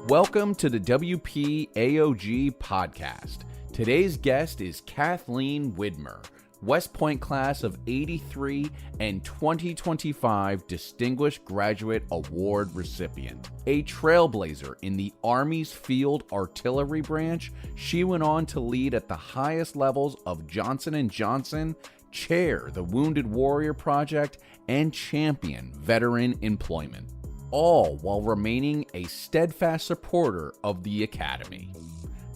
Welcome to the WPAOG Podcast. Today's guest is Kathleen Widmer, West Point class of 83 and 2025 Distinguished Graduate Award recipient. A trailblazer in the Army's Field Artillery Branch, she went on to lead at the highest levels of Johnson & Johnson, chair the Wounded Warrior Project, and champion veteran employment, all while remaining a steadfast supporter of the Academy.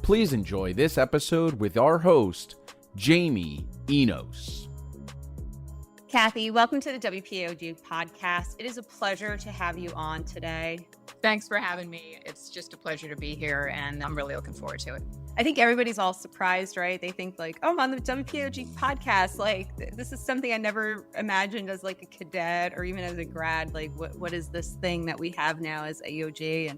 Please enjoy this episode with our host, Jamie Enos. Kathy, welcome to the WPAOG Podcast. It is a pleasure to have you on today. Thanks for having me. It's just a pleasure to be here, and I'm really looking forward to it. I think everybody's all surprised, right? They think like, oh, I'm on the WPAOG Podcast. Like, this is something I never imagined as like a cadet or even as a grad. Like, what is this thing that we have now as AOG?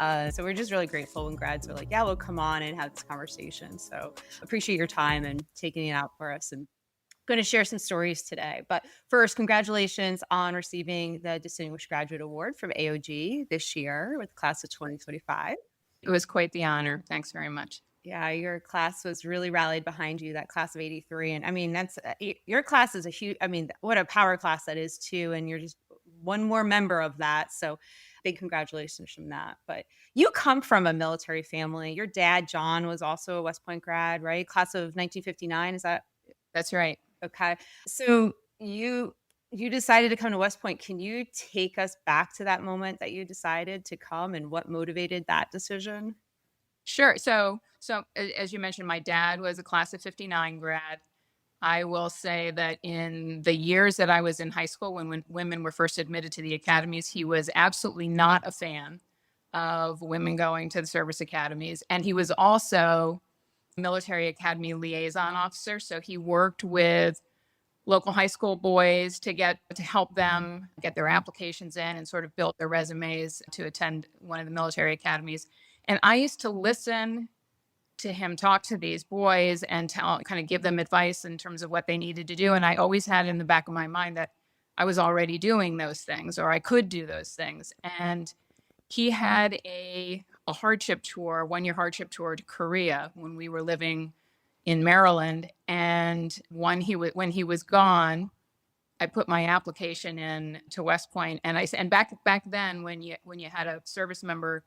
And so we're just really grateful when grads are like, yeah, we'll come on and have this conversation. So appreciate your time and taking it out for us. And going to share some stories today. But first, congratulations on receiving the Distinguished Graduate Award from AOG this year with the class of 2025. It was quite the honor. Thanks very much. Yeah, your class was really rallied behind you, that class of 83. And I mean, that's your class is a huge, I mean, what a power class that is too. And you're just one more member of that. So big congratulations from that. But you come from a military family. Your dad, John, was also a West Point grad, right? Class of 1959. Is that? That's right. Okay. So you decided to come to West Point. Can you take us back to that moment that you decided to come and what motivated that decision? Sure. So as you mentioned, my dad was a class of 59 grad. I will say that in the years that I was in high school, when women were first admitted to the academies, he was absolutely not a fan of women going to the service academies. And he was also military academy liaison officer. So he worked with local high school boys to help them get their applications in and sort of build their resumes to attend one of the military academies. And I used to listen to him talk to these boys and kind of give them advice in terms of what they needed to do. And I always had in the back of my mind that I was already doing those things, or I could do those things. And he had a hardship tour, 1-year hardship tour to Korea when we were living in Maryland. And when he was gone, I put my application in to West Point. And back then, when you had a service member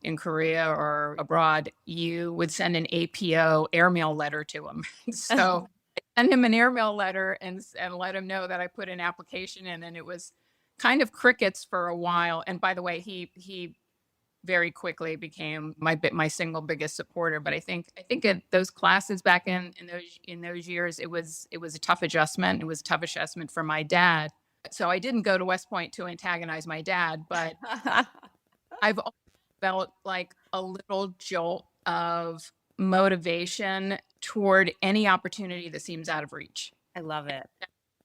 in Korea or abroad, you would send an APO airmail letter to him. So I sent him an airmail letter and let him know that I put an application in, and it was kind of crickets for a while. And by the way, he very quickly became my single biggest supporter. But I think at those classes back in those years, it was a tough adjustment. It was a tough adjustment for my dad. So I didn't go to West Point to antagonize my dad, but I've always felt like a little jolt of motivation toward any opportunity that seems out of reach. I love it.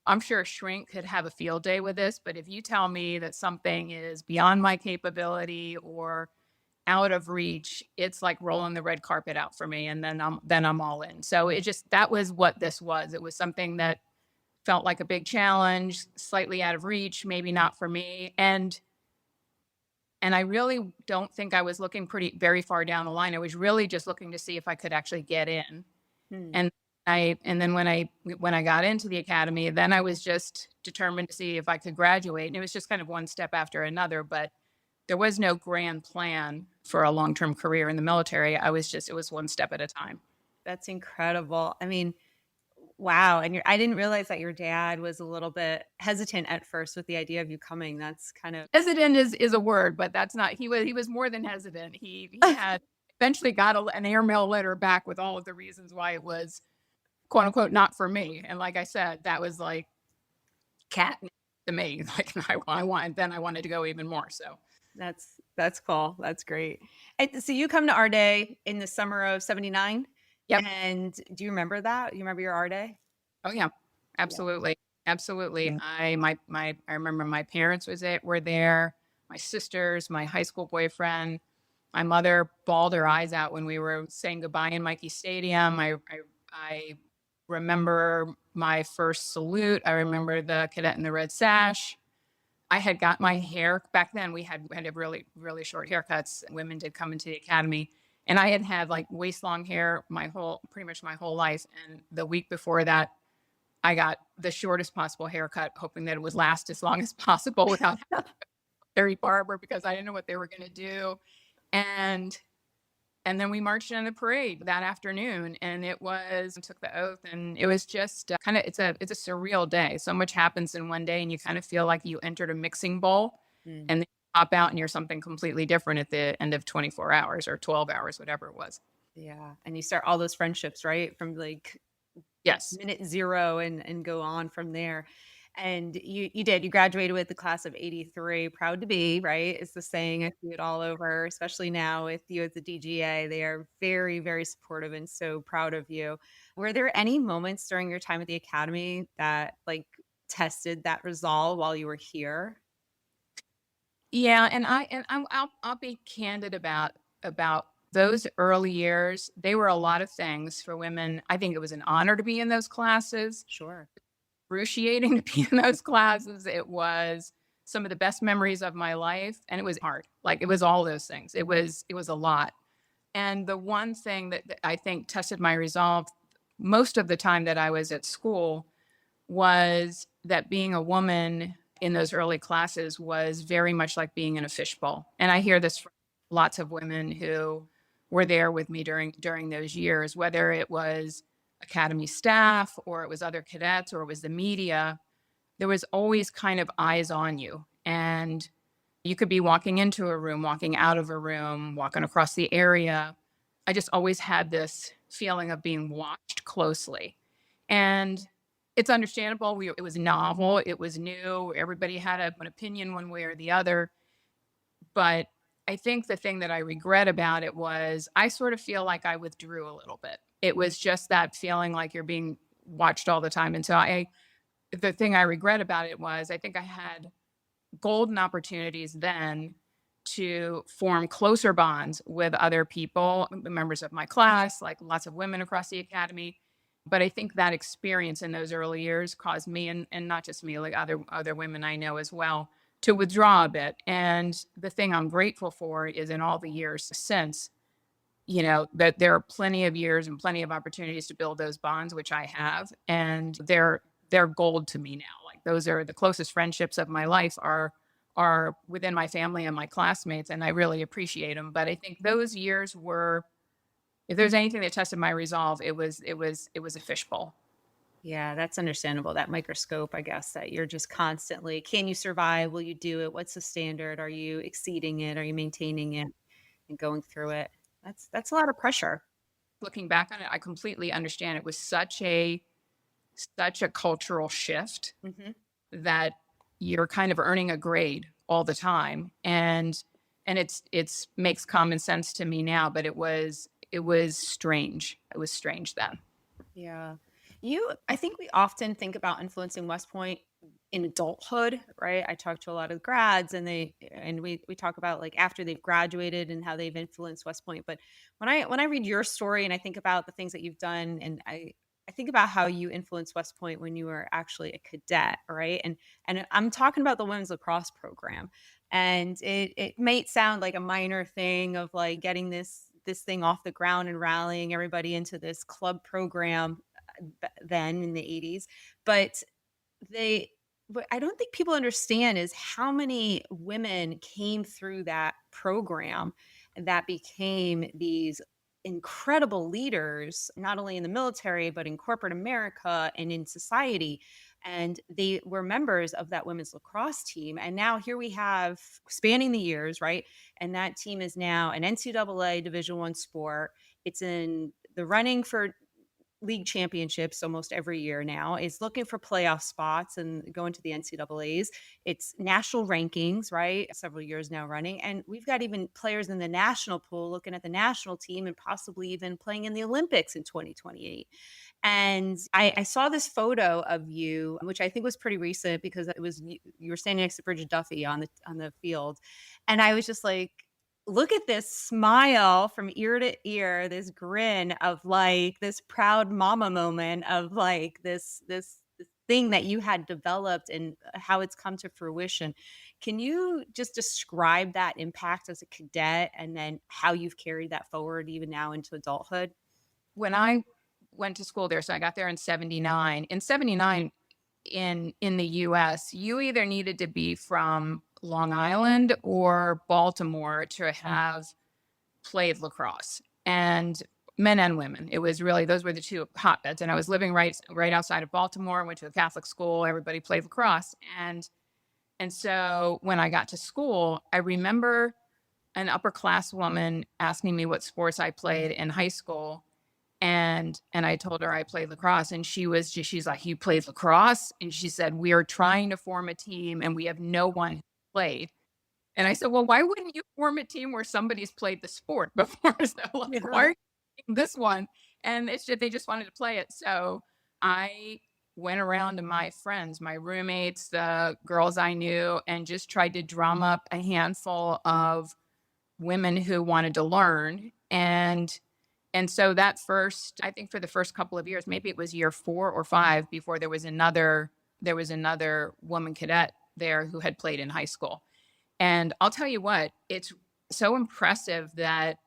I'm sure a shrink could have a field day with this, but if you tell me that something is beyond my capability or out of reach, it's like rolling the red carpet out for me, and then I'm all in. So that was what this was. It was something that felt like a big challenge, slightly out of reach, maybe not for me. And I really don't think I was looking very far down the line. I was really just looking to see if I could actually get in. And then when I got into the academy, then I was just determined to see if I could graduate. And it was just kind of one step after another, but there was no grand plan for a long-term career in the military. It was one step at a time. That's incredible. I mean, wow. And I didn't realize that your dad was a little bit hesitant at first with the idea of you coming. That's kind of hesitant is a word, but that's not, he was more than hesitant. He had eventually got an airmail letter back with all of the reasons why it was quote unquote not for me. And like I said, that was like catnip to me. Like I wanted to go even more. So that's cool. That's great. And so you come to our day in the summer of 79. Yep. And do you remember that? You remember your R Day? Oh yeah, absolutely. Yeah. Absolutely. Yeah. I remember my parents were there, my sisters, my high school boyfriend. My mother bawled her eyes out when we were saying goodbye in Mikey Stadium. I remember my first salute. I remember the cadet in the red sash. I had got my hair back then. We had a really, really short haircuts. Women did come into the academy, and I had like waist long hair pretty much my whole life. And the week before that, I got the shortest possible haircut, hoping that it would last as long as possible without having a very barber, because I didn't know what they were going to do. And then we marched in the parade that afternoon, and took the oath, and it was just it's a surreal day. So much happens in one day, and you kind of feel like you entered a mixing bowl, and then you pop out and you're something completely different at the end of 24 hours or 12 hours, whatever it was. Yeah. And you start all those friendships, right? From like Yes. minute zero and go on from there. And you graduated with the class of 83. Proud to be, right? It's the saying. I see it all over, especially now with you at the DGA. They are very, very supportive and so proud of you. Were there any moments during your time at the academy that like tested that resolve while you were here? Yeah, and I'll be candid about those early years. They were a lot of things for women. I think it was an honor to be in those classes. Sure. Excruciating to be in those classes. It was some of the best memories of my life, and it was hard. Like, it was all those things. It was a lot. And the one thing that I think tested my resolve most of the time that I was at school was that being a woman in those early classes was very much like being in a fishbowl. And I hear this from lots of women who were there with me during those years, whether it was academy staff or it was other cadets or it was the media. There was always kind of eyes on you, and you could be walking into a room, walking out of a room, walking across the area. I just always had this feeling of being watched closely, and it's understandable. It was novel, it was new, everybody had an opinion one way or the other. But I think the thing that I regret about it was I sort of feel like I withdrew a little bit. It was just that feeling like you're being watched all the time. And so the thing I regret about it was I think I had golden opportunities then to form closer bonds with other people, members of my class, like lots of women across the academy. But I think that experience in those early years caused me, and not just me, like other women I know as well, to withdraw a bit. And the thing I'm grateful for is in all the years since, that there are plenty of years and plenty of opportunities to build those bonds, which I have. And they're gold to me now. Like, those are the closest friendships of my life are within my family and my classmates, and I really appreciate them. But I think those years were, if there's anything that tested my resolve, it was a fishbowl. Yeah, that's understandable. That microscope, I guess, that you're just constantly, can you survive? Will you do it? What's the standard? Are you exceeding it? Are you maintaining it and going through it? That's a lot of pressure. Looking back on it, I completely understand. It was such a cultural shift that you're kind of earning a grade all the time. And it's makes common sense to me now, but it was strange. It was strange then. Yeah. I think we often think about influencing West Point in adulthood, right? I talk to a lot of grads, and we talk about like after they've graduated and how they've influenced West Point. But when I read your story and I think about the things that you've done, and I think about how you influenced West Point when you were actually a cadet, right? And I'm talking about the women's lacrosse program. And it might sound like a minor thing of like getting this thing off the ground and rallying everybody into this club program then in the 80s. But what I don't think people understand is how many women came through that program that became these incredible leaders, not only in the military, but in corporate America and in society. And they were members of that women's lacrosse team. And now here we have, spanning the years, right? And that team is now an NCAA Division I sport. It's in the running for league championships almost every year now. It's looking for playoff spots and going to the NCAAs. It's national rankings, right? Several years now running. And we've got even players in the national pool looking at the national team and possibly even playing in the Olympics in 2028. And I saw this photo of you, which I think was pretty recent because it was you were standing next to Bridget Duffy on the field. And I was just like, look at this smile from ear to ear, this grin of like this proud mama moment of like this thing that you had developed and how it's come to fruition. Can you just describe that impact as a cadet and then how you've carried that forward even now into adulthood? When I went to school there, so I got there in 79. In 79, in the US, you either needed to be from Long Island or Baltimore to have played lacrosse. And men and women. It was really, those were the two hotbeds. And I was living right outside of Baltimore, went to a Catholic school, everybody played lacrosse. And so when I got to school, I remember an upper class woman asking me what sports I played in high school. And I told her I played lacrosse, and she's like, "You played lacrosse?" And she said, "We are trying to form a team and we have no one who played." And I said, "Well, why wouldn't you form a team where somebody's played the sport before?" So like, why are you picking this one? And they just wanted to play it. So I went around to my friends, my roommates, the girls I knew, and just tried to drum up a handful of women who wanted to learn. And so that first, I think for the first couple of years, maybe it was year 4 or 5 before there was another woman cadet there who had played in high school. And I'll tell you what, it's so impressive that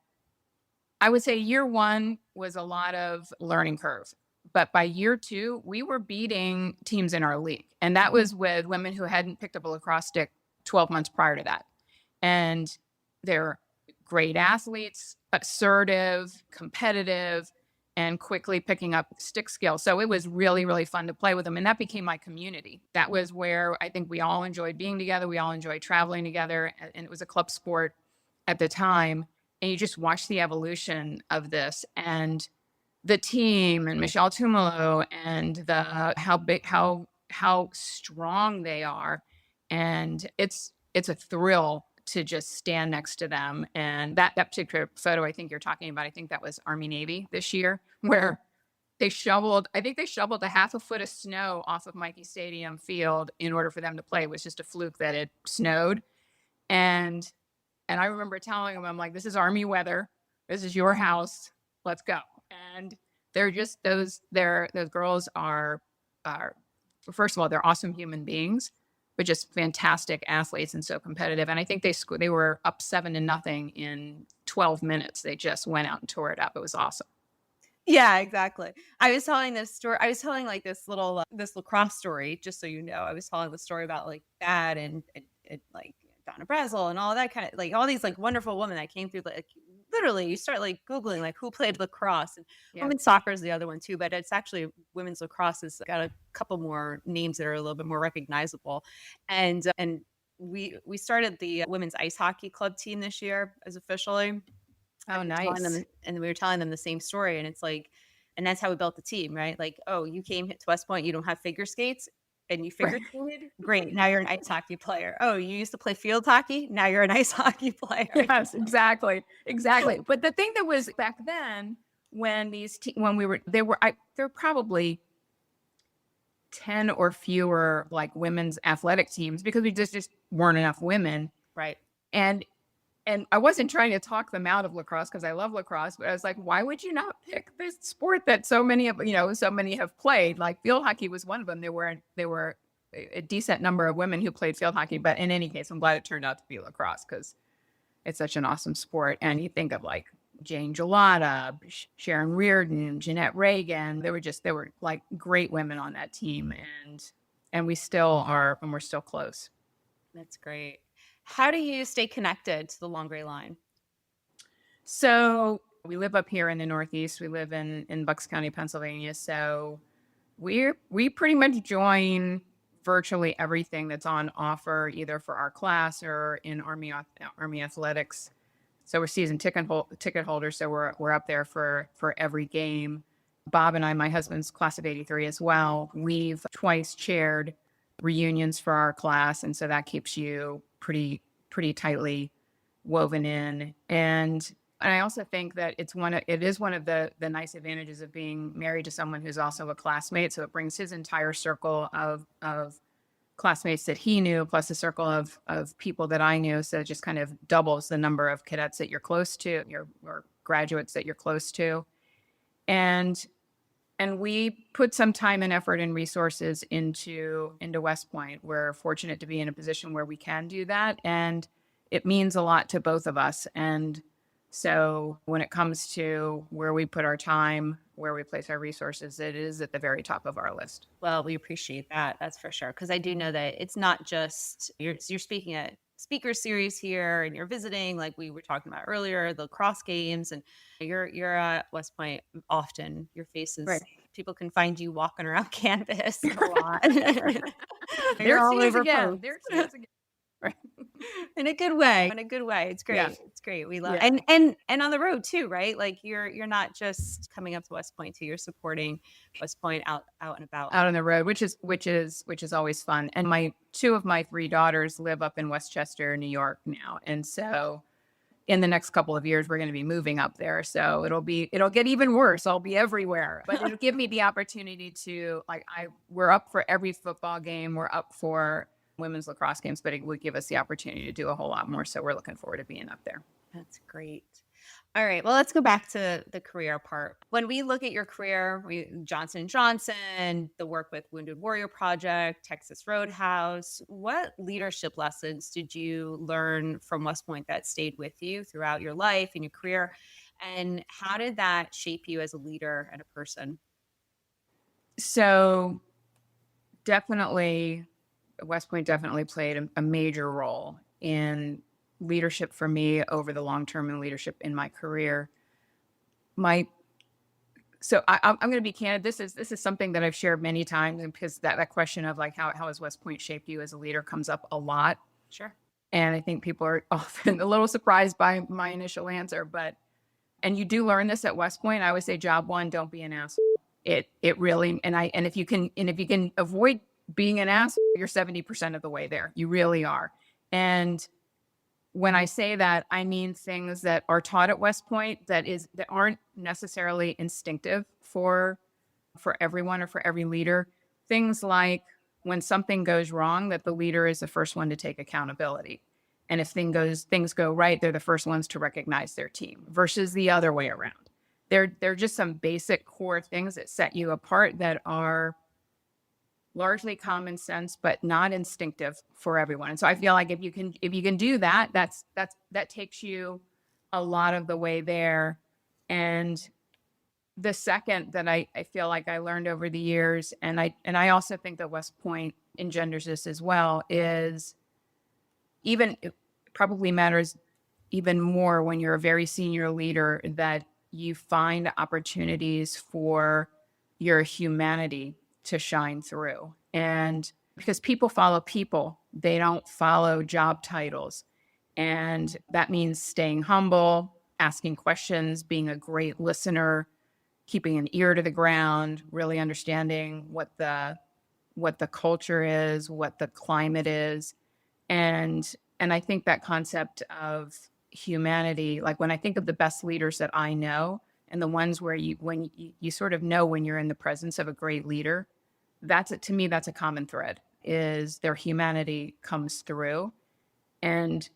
I would say year 1 was a lot of learning curve. But by year 2, we were beating teams in our league. And that was with women who hadn't picked up a lacrosse stick 12 months prior to that. And they're great athletes, assertive, competitive, and quickly picking up stick skills. So it was really, really fun to play with them. And that became my community. That was where I think we all enjoyed being together. We all enjoyed traveling together. And it was a club sport at the time. And you just watch the evolution of this and the team and Michelle Tumalo and how strong they are. And it's a thrill to just stand next to them. And that particular photo I think you're talking about, I think that was Army Navy this year, where they shoveled a half a foot of snow off of Mikey Stadium field in order for them to play. It was just a fluke that it snowed. And I remember telling them, I'm like, this is Army weather. This is your house. Let's go. And they're just those girls are first of all, they're awesome human beings, but just fantastic athletes and so competitive. And I think they were up 7-0 in 12 minutes. They just went out and tore it up. It was awesome. Yeah, exactly. I was telling this story. I was telling like this little this lacrosse story, just so you know. I was telling the story about like Dad and like Donna Brazel and all that kind of like all these like wonderful women that came through. Like literally, you start like Googling like who played lacrosse, and women's soccer is the other one too. But it's actually women's lacrosse has got a couple more names that are a little bit more recognizable, and we started the women's ice hockey club team this year as officially. Oh, nice. And we were telling them the same story, and it's like, and that's how we built the team, right? Like, oh, you came to West Point, you don't have figure skates, and you figure skated? Great, now you're an ice hockey player. Oh, you used to play field hockey? Now you're an ice hockey player. Yes, exactly. But the thing that was back then, when there were probably 10 or fewer like women's athletic teams because we just weren't enough women. Right. And I wasn't trying to talk them out of lacrosse because I love lacrosse, but I was like, why would you not pick this sport that so many have played? Like field hockey was one of them. There were a decent number of women who played field hockey, but in any case, I'm glad it turned out to be lacrosse because it's such an awesome sport. And you think of like Jane Gelada, Sharon Reardon, Jeanette Reagan. There were like great women on that team, and we still are, and we're still close. That's great. How do you stay connected to the Long Gray Line? So we live up here in the Northeast. We live in Bucks County, Pennsylvania. So we pretty much join virtually everything that's on offer, either for our class or in Army athletics. So we're season ticket holders. So we're up there for every game. Bob and I, my husband's class of '83 as well. We've twice chaired reunions for our class, and so that keeps you pretty tightly woven in. And I also think that it is one of the nice advantages of being married to someone who's also a classmate. So it brings his entire circle of classmates that he knew, plus a circle of people that I knew. So it just kind of doubles the number of cadets that you're close to, or graduates that you're close to. And And we put some time and effort and resources into West Point. We're fortunate to be in a position where we can do that, and it means a lot to both of us. And so when it comes to where we put our time, where we place our resources, it is at the very top of our list. Well, we appreciate that. That's for sure. Because I do know that it's not just you're speaking at speaker series here, and you're visiting, like we were talking about earlier, the Lacrosse games, and you're at West Point often. Your faces, Right. people can find you walking around campus a lot. There all she is over again. posts. There she is again. Right. In a good way. In a good way. It's great. Yeah. It's great. We love Yeah. and on the road too, right? Like you're not just coming up to West Point too. You're supporting West Point out and about. Out on the road, which is always fun. And two of my three daughters live up in Westchester, New York now. And so in the next couple of years, we're going to be moving up there. So it'll get even worse. I'll be everywhere, but it'll give me the opportunity to we're up for every football game. We're up for women's lacrosse games, but it would give us the opportunity to do a whole lot more. So we're looking forward to being up there. That's great. All right. Well, let's go back to the career part. When we look at your career, Johnson & Johnson, the work with Wounded Warrior Project, Texas Roadhouse, what leadership lessons did you learn from West Point that stayed with you throughout your life and your career? And how did that shape you as a leader and a person? So West Point definitely played a major role in leadership for me over the long term and leadership in my career. So I'm going to be candid. This is something that I've shared many times, and because that question of how has West Point shaped you as a leader comes up a lot. Sure. And I think people are often a little surprised by my initial answer, and you do learn this at West Point. I always say, job one, don't be an asshole. It really, and if you can avoid being an asshole, you're 70% of the way there. You really are. And when I say that, I mean things that are taught at West Point that aren't necessarily instinctive for everyone or for every leader. Things like when something goes wrong, that the leader is the first one to take accountability. And if things go right, they're the first ones to recognize their team versus the other way around. They're just some basic core things that set you apart that are largely common sense, but not instinctive for everyone. And so I feel like if you can do that, that takes you a lot of the way there. And the second that I feel like I learned over the years, and I also think that West Point engenders this as well, is it probably matters even more when you're a very senior leader that you find opportunities for your humanity to shine through. And because people follow people, they don't follow job titles. And that means staying humble, asking questions, being a great listener, keeping an ear to the ground, really understanding what the culture is, what the climate is. And I think that concept of humanity, like when I think of the best leaders that I know and the ones where when you sort of know when you're in the presence of a great leader, to me, that's a common thread, is their humanity comes through. And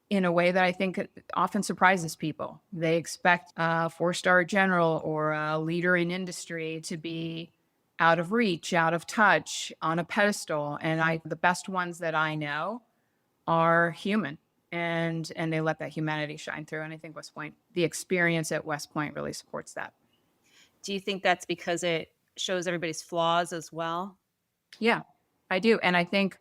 in a way that I think often surprises people. They expect a 4-star general or a leader in industry to be out of reach, out of touch, on a pedestal. And the best ones that I know are human, and they let that humanity shine through. And I think the experience at West Point really supports that. Do you think that's because it shows everybody's flaws as well? Yeah, I do. And I think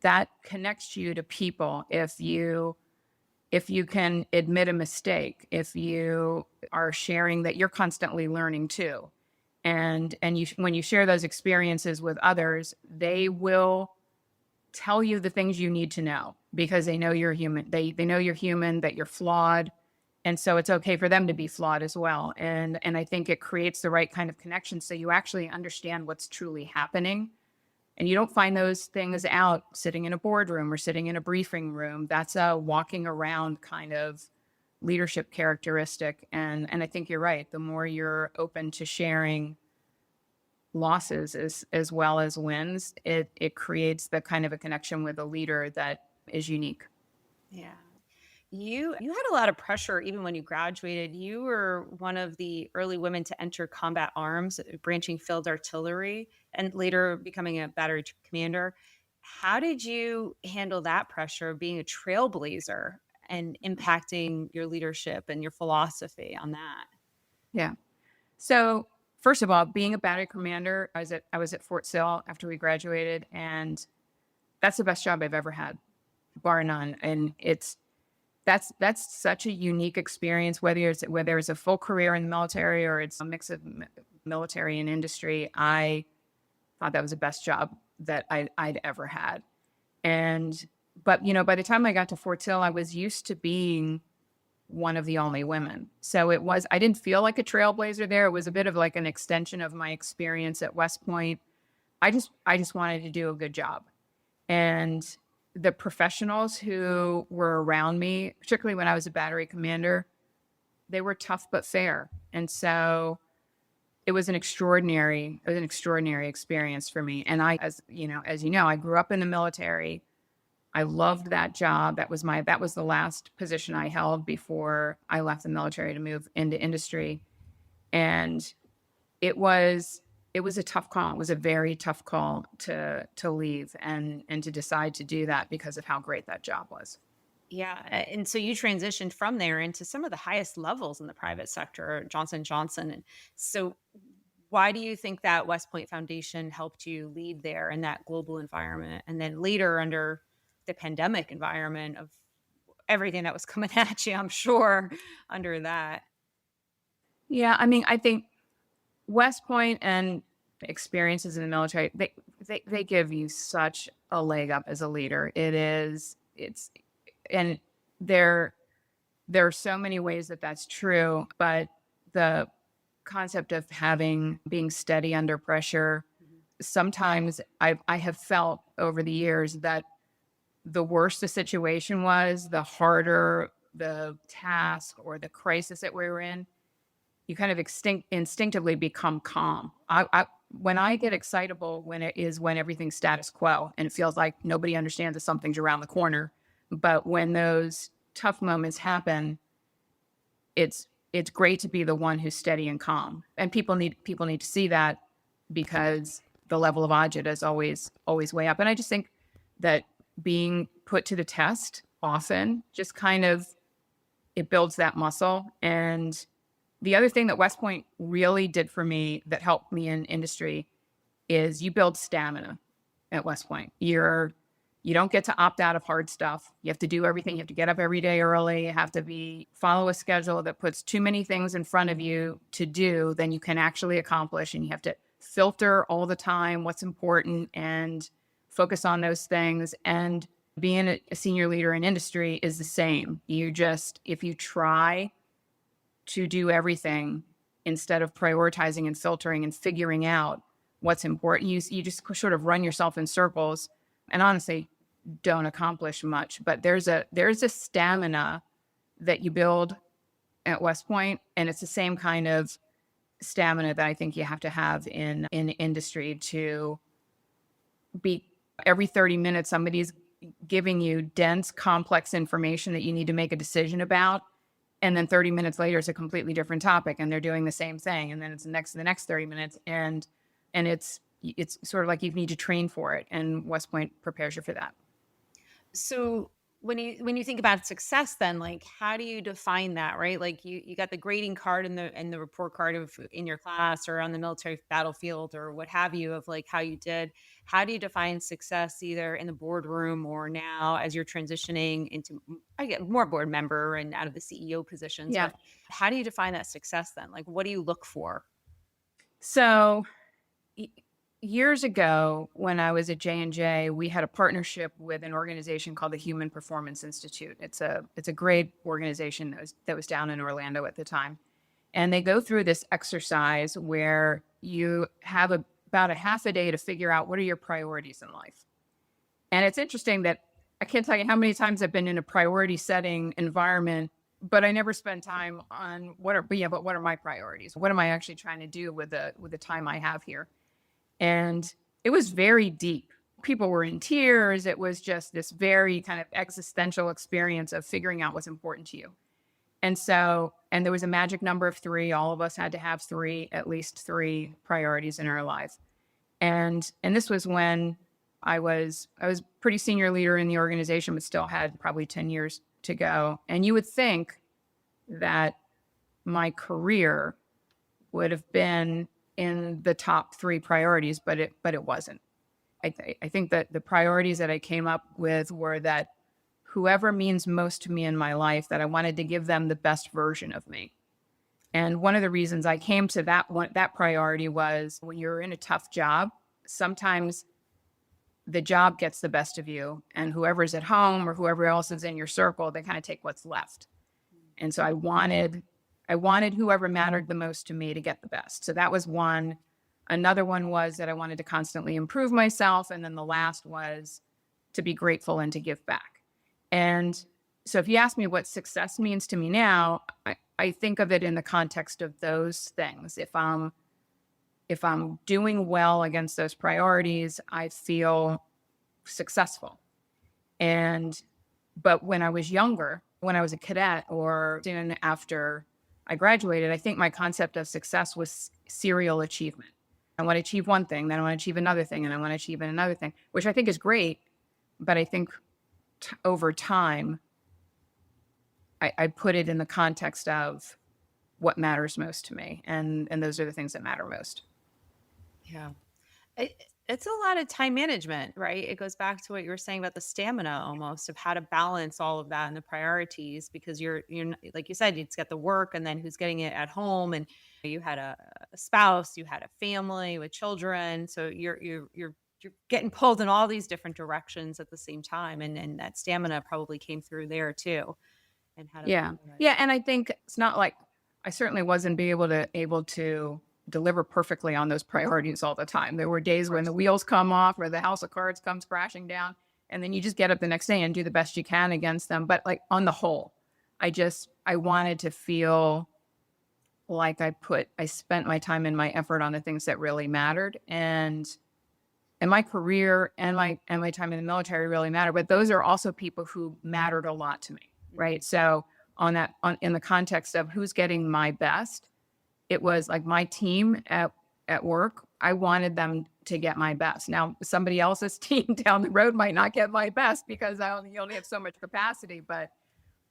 that connects you to people if you can admit a mistake, if you are sharing that you're constantly learning too. And when you share those experiences with others, they will tell you the things you need to know because they know you're human. They know you're human, that you're flawed. And so it's okay for them to be flawed as well. And I think it creates the right kind of connection so you actually understand what's truly happening. And you don't find those things out sitting in a boardroom or sitting in a briefing room. That's a walking around kind of leadership characteristic. And I think you're right. The more you're open to sharing losses as well as wins, it creates the kind of a connection with a leader that is unique. Yeah. You had a lot of pressure even when you graduated. You were one of the early women to enter combat arms, branching field artillery, and later becoming a battery commander. How did you handle that pressure of being a trailblazer and impacting your leadership and your philosophy on that? Yeah. So first of all, being a battery commander, I was at Fort Sill after we graduated, and that's the best job I've ever had, bar none. And that's such a unique experience, whether it's a full career in the military or it's a mix of military and industry. I thought that was the best job that I'd ever had. But by the time I got to Fort Sill, I was used to being one of the only women. So I didn't feel like a trailblazer there. It was a bit of like an extension of my experience at West Point. I just wanted to do a good job. And the professionals who were around me, particularly when I was a battery commander, they were tough but fair. And so it was an extraordinary experience for me. And as you know, I grew up in the military. I loved that job. That was the last position I held before I left the military to move into industry. And it was a tough call. It was a very tough call to leave and to decide to do that because of how great that job was. Yeah, and so you transitioned from there into some of the highest levels in the private sector, Johnson & Johnson. And so why do you think that West Point Foundation helped you lead there in that global environment? And then later under the pandemic environment of everything that was coming at you, I'm sure, under that. Yeah, I mean, I think West Point and experiences in the military, they give you such a leg up as a leader. And there are so many ways that that's true, but the concept of being steady under pressure, sometimes I have felt over the years that the worse the situation was, the harder the task or the crisis that we were in, you kind of instinctively become calm. When I get excitable, when everything's status quo and it feels like nobody understands that something's around the corner. But when those tough moments happen, it's great to be the one who's steady and calm. And people need to see that, because the level of agita is always way up. And I just think that being put to the test often just kind of, it builds that muscle. And the other thing that West Point really did for me that helped me in industry is you build stamina at West Point. You don't get to opt out of hard stuff. You have to do everything. You have to get up every day early. You have to follow a schedule that puts too many things in front of you to do than you can actually accomplish. And you have to filter all the time what's important and focus on those things. And being a senior leader in industry is the same. If you try to do everything instead of prioritizing and filtering and figuring out what's important, you just sort of run yourself in circles and honestly don't accomplish much. But there's a stamina that you build at West Point, and it's the same kind of stamina that I think you have to have in industry to be. Every 30 minutes, somebody's giving you dense, complex information that you need to make a decision about. And then 30 minutes later, it's a completely different topic and they're doing the same thing. And then it's the next 30 minutes. And it's sort of like you need to train for it. And West Point prepares you for that. So when you think about success, then like, how do you define that, right? Like you got the grading card and the report card in your class or on the military battlefield or what have you, of like how you did. How do you define success either in the boardroom or now as you're transitioning into, I get more board member and out of the CEO positions? Yeah. But how do you define that success then? Like, what do you look for? So years ago, when I was at J&J, we had a partnership with an organization called the Human Performance Institute. It's a great organization that was down in Orlando at the time. And they go through this exercise where you have about a half a day to figure out what are your priorities in life. And it's interesting that I can't tell you how many times I've been in a priority setting environment, but I never spend time on what are my priorities? What am I actually trying to do with the time I have here? And it was very deep. people were in tears. It was just this very kind of existential experience of figuring out what's important to you. And there was a magic number of 3. All of us had to have at least three priorities in our life. And this was when I was pretty senior leader in the organization, but still had probably 10 years to go. And you would think that my career would have been in the top 3 priorities, but it wasn't. I think that the priorities that I came up with were that whoever means most to me in my life, that I wanted to give them the best version of me. And one of the reasons I came to that priority was when you're in a tough job, sometimes the job gets the best of you, and whoever's at home or whoever else is in your circle, they kind of take what's left. And so I wanted whoever mattered the most to me to get the best. So that was one. Another one was that I wanted to constantly improve myself. And then the last was to be grateful and to give back. And so if you ask me what success means to me now, I think of it in the context of those things. If I'm doing well against those priorities, I feel successful. But when I was younger, when I was a cadet or soon after I graduated, I think my concept of success was serial achievement. I want to achieve one thing, then I want to achieve another thing, and I want to achieve another thing, which I think is great. But I think over time, I put it in the context of what matters most to me. And those are the things that matter most. Yeah. It's a lot of time management, right? It goes back to what you were saying about the stamina almost of how to balance all of that and the priorities, because you're like you said, it's got the work and then who's getting it at home, and you had a spouse, you had a family with children. So you're getting pulled in all these different directions at the same time. And that stamina probably came through there too. And how to Yeah. Yeah. And I think it's not like I certainly wasn't able to deliver perfectly on those priorities all the time. There were days when the wheels come off or the house of cards comes crashing down, and then you just get up the next day and do the best you can against them. But like on the whole, I wanted to feel like I spent my time and my effort on the things that really mattered, and my career and my time in the military really mattered. But those are also people who mattered a lot to me, right? So in the context of who's getting my best, it was like my team at work. I wanted them to get my best. Now, somebody else's team down the road might not get my best because you only have so much capacity, but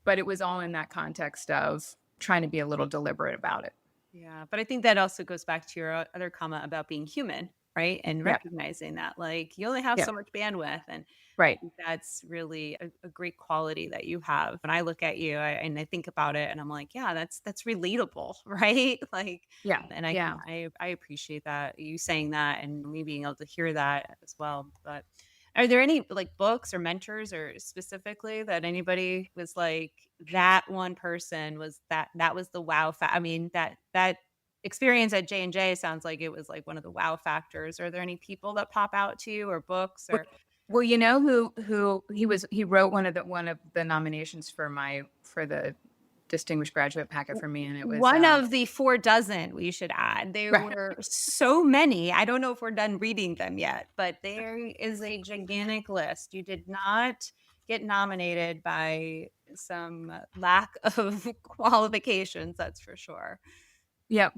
it was all in that context of trying to be a little deliberate about it. Yeah. But I think that also goes back to your other comment about being human, right? And recognizing that like you only have so much bandwidth, and right. That's really a great quality that you have. When I look at you and I think about it, and I'm like, yeah, that's relatable, right? Like, yeah. And I appreciate that, you saying that, and me being able to hear that as well. But are there any like books or mentors or specifically that anybody was like, that one person was that was the wow I mean, that experience at J&J sounds like it was like one of the wow factors. Are there any people that pop out to you, or books, or well, you know who he wrote one of the nominations for the distinguished graduate packet for me, and it was one of the 4 dozen, we should add. There were so many. I don't know if we're done reading them yet, but there is a gigantic list. You did not get nominated by some lack of qualifications, that's for sure. Yeah,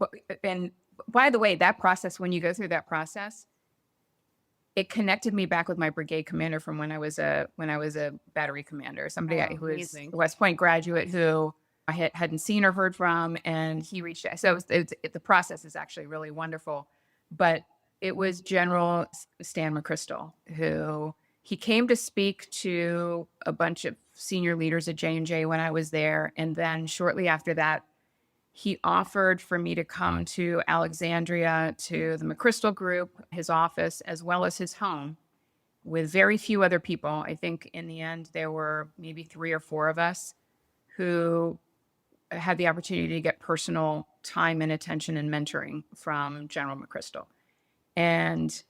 and by the way, that process, when you go through that process, it connected me back with my brigade commander from when I was a battery commander, somebody who was a West Point graduate who I hadn't seen or heard from, and he reached out. So the process is actually really wonderful. But it was General Stan McChrystal who he came to speak to a bunch of senior leaders at J&J when I was there, and then shortly after that, he offered for me to come to Alexandria to the McChrystal Group, his office, as well as his home, with very few other people. I think in the end, there were maybe 3 or 4 of us who had the opportunity to get personal time and attention and mentoring from General McChrystal. And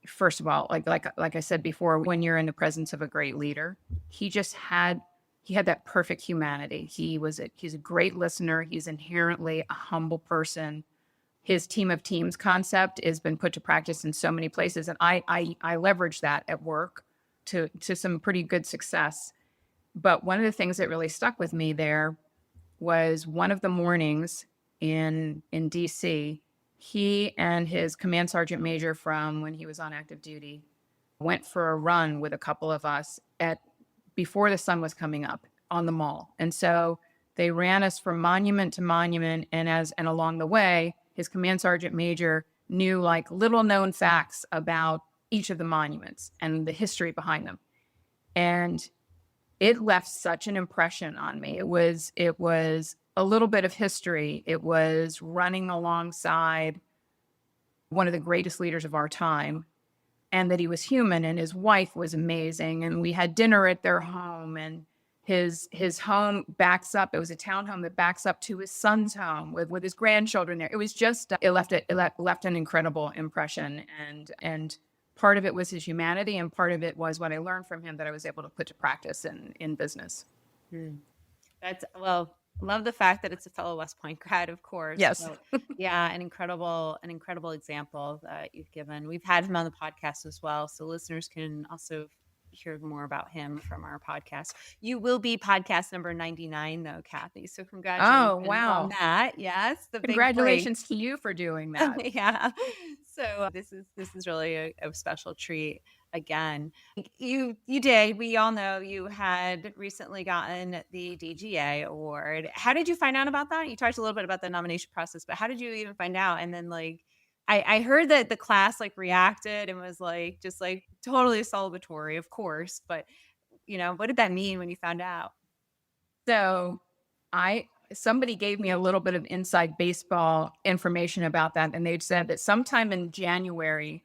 first of all, like I said before, when you're in the presence of a great leader, he had that perfect humanity. He's a great listener. He's inherently a humble person, his team of teams concept has been put to practice in so many places. And I leverage that at work to some pretty good success. But one of the things that really stuck with me there was one of the mornings in DC, he and his command sergeant major from when he was on active duty went for a run with a couple of us before the sun was coming up on the mall. And so they ran us from monument to monument. And along the way, his command sergeant major knew like little known facts about each of the monuments and the history behind them. And it left such an impression on me. It was a little bit of history. It was running alongside one of the greatest leaders of our time, and that he was human, and his wife was amazing. And we had dinner at their home, and his home backs up. It was a townhome that backs up to his son's home with his grandchildren there. It was just, it left an incredible impression. And part of it was his humanity, and part of it was what I learned from him that I was able to put to practice in business. Love the fact that it's a fellow West Point grad, of course. Yes. So, yeah, an incredible example that you've given. We've had him on the podcast as well, so listeners can also hear more about him from our podcast. You will be podcast number 99, though, Kathy. So congratulations on that. Yes, Congratulations to you for doing that. Yeah. So this is really a special treat. Again, you did. We all know you had recently gotten the DGA award. How did you find out about that? You talked a little bit about the nomination process, but how did you even find out? And then I heard that the class reacted and was just totally celebratory, of course. But what did that mean when you found out? So somebody gave me a little bit of inside baseball information about that, and they said that sometime in January,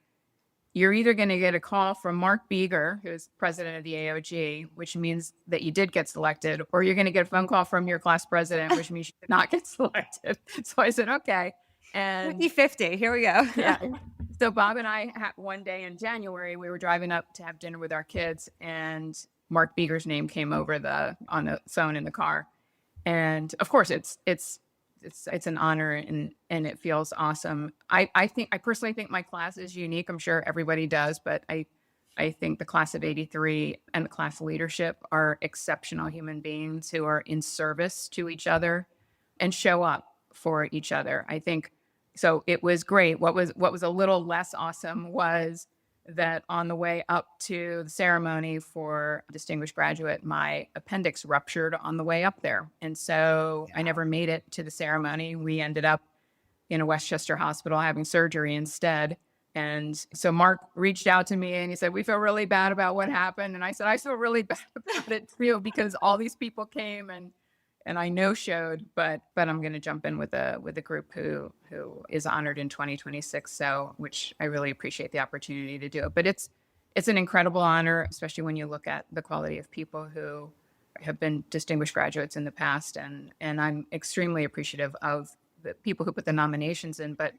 you're either going to get a call from Mark Beeger, who's president of the AOG, which means that you did get selected, or you're going to get a phone call from your class president, which means you did not get selected. So I said, okay. And 50-50, here we go. Yeah. So Bob and I, one day in January, we were driving up to have dinner with our kids, and Mark Beeger's name came over on the phone in the car. And of course, it's an honor, and it feels awesome. I personally think my class is unique. I'm sure everybody does, but I think the class of 83 and the class leadership are exceptional human beings who are in service to each other and show up for each other. I think so. It was great. What was a little less awesome was that on the way up to the ceremony for distinguished graduate, my appendix ruptured on the way up there. And so I never made it to the ceremony. We ended up in a Westchester hospital having surgery instead. And so Mark reached out to me and he said, we feel really bad about what happened. And I said, I feel really bad about it too, because all these people came and I no-showed, but I'm going to jump in with a group who is honored in 2026. So, which I really appreciate the opportunity to do it. But it's an incredible honor, especially when you look at the quality of people who have been distinguished graduates in the past. And I'm extremely appreciative of the people who put the nominations in, but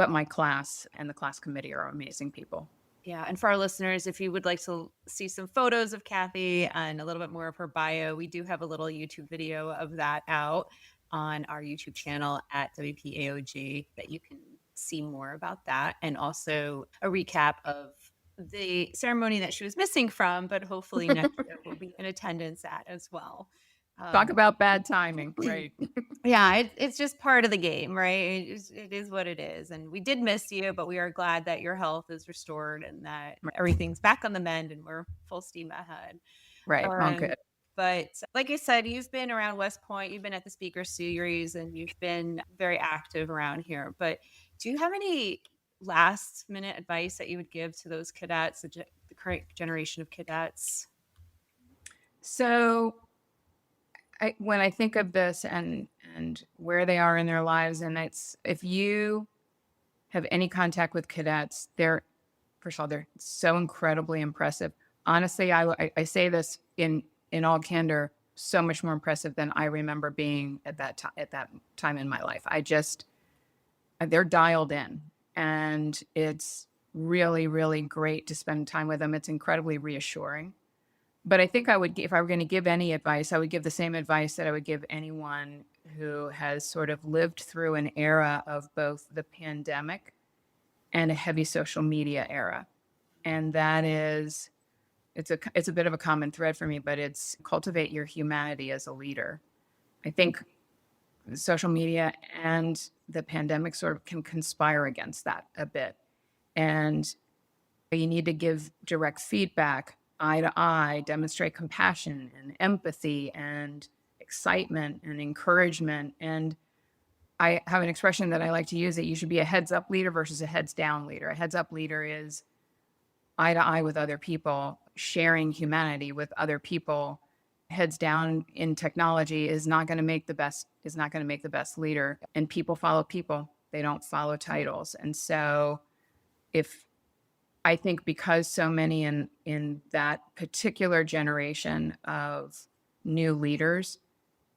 my class and the class committee are amazing people. Yeah. And for our listeners, if you would like to see some photos of Kathy and a little bit more of her bio, we do have a little YouTube video of that out on our YouTube channel at WPAOG that you can see more about that, and also a recap of the ceremony that she was missing from, but hopefully next year will be in attendance at as well. Talk about bad timing, right? Yeah, it's just part of the game, right? It is what it is. And we did miss you, but we are glad that your health is restored and that everything's back on the mend and we're full steam ahead. Right. Good. But like I said, you've been around West Point, you've been at the speaker series, and you've been very active around here. But do you have any last minute advice that you would give to those cadets, the current generation of cadets? So when I think of this and where they are in their lives, and if you have any contact with cadets, first of all, they're so incredibly impressive. Honestly, I say this in all candor, so much more impressive than I remember being at that time in my life. They're dialed in, and it's really, really great to spend time with them. It's incredibly reassuring. But I think if I were going to give any advice, I would give the same advice that I would give anyone who has sort of lived through an era of both the pandemic and a heavy social media era. And that is, it's a bit of a common thread for me, but it's cultivate your humanity as a leader. I think social media and the pandemic sort of can conspire against that a bit. And you need to give direct feedback, eye to eye, demonstrate compassion and empathy and excitement and encouragement. And I have an expression that I like to use, that you should be a heads up leader versus a heads down leader. A heads up leader is eye to eye with other people, sharing humanity with other people. Heads down in technology is not going to make the best leader. And people follow people. They don't follow titles. And so I think because so many in that particular generation of new leaders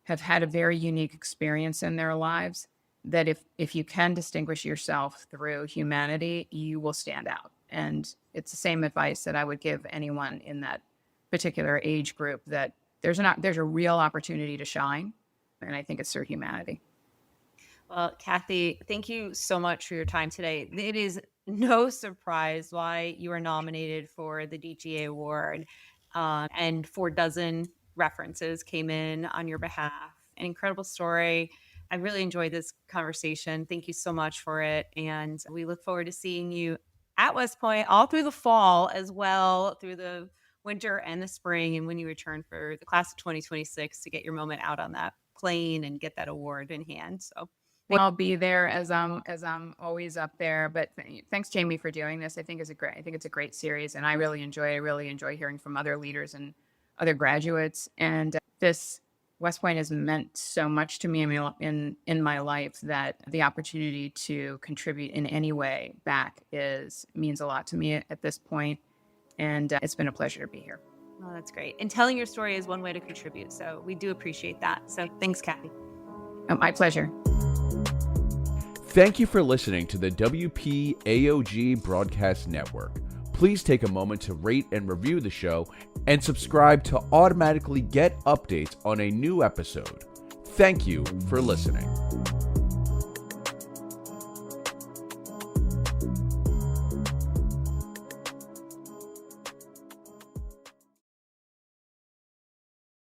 have had a very unique experience in their lives, that if you can distinguish yourself through humanity, you will stand out. And it's the same advice that I would give anyone in that particular age group, that there's a real opportunity to shine. And I think it's through humanity. Well, Kathy, thank you so much for your time today. It is no surprise why you were nominated for the DGA Award, and 4 dozen references came in on your behalf. An incredible story. I really enjoyed this conversation. Thank you so much for it. And we look forward to seeing you at West Point all through the fall, as well through the winter and the spring, and when you return for the class of 2026 to get your moment out on that plane and get that award in hand. So I'll be there as I'm always up there. But thanks, Jamie, for doing this. I think it's a great series, and I really enjoy hearing from other leaders and other graduates. And this West Point has meant so much to me in my life, that the opportunity to contribute in any way back means a lot to me at this point. And it's been a pleasure to be here. Oh, that's great. And telling your story is one way to contribute. So we do appreciate that. So thanks, Kathy. My pleasure. Thank you for listening to the WPAOG Broadcast Network. Please take a moment to rate and review the show and subscribe to automatically get updates on a new episode. Thank you for listening.